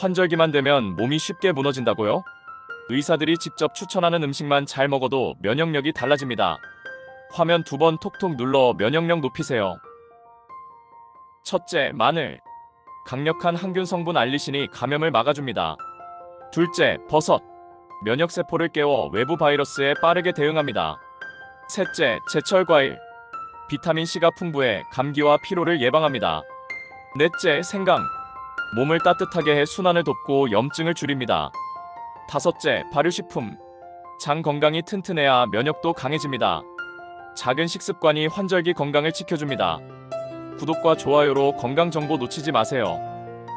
환절기만 되면 몸이 쉽게 무너진다고요? 의사들이 직접 추천하는 음식만 잘 먹어도 면역력이 달라집니다. 화면 2번 톡톡 눌러 면역력 높이세요. 첫째, 마늘. 강력한 항균 성분 알리신이 감염을 막아줍니다. 둘째, 버섯. 면역세포를 깨워 외부 바이러스에 빠르게 대응합니다. 셋째, 제철 과일. 비타민C가 풍부해 감기와 피로를 예방합니다. 넷째, 생강. 몸을 따뜻하게 해 순환을 돕고 염증을 줄입니다. 다섯째, 발효식품. 장 건강이 튼튼해야 면역도 강해집니다. 작은 식습관이 환절기 건강을 지켜줍니다. 구독과 좋아요로 건강 정보 놓치지 마세요.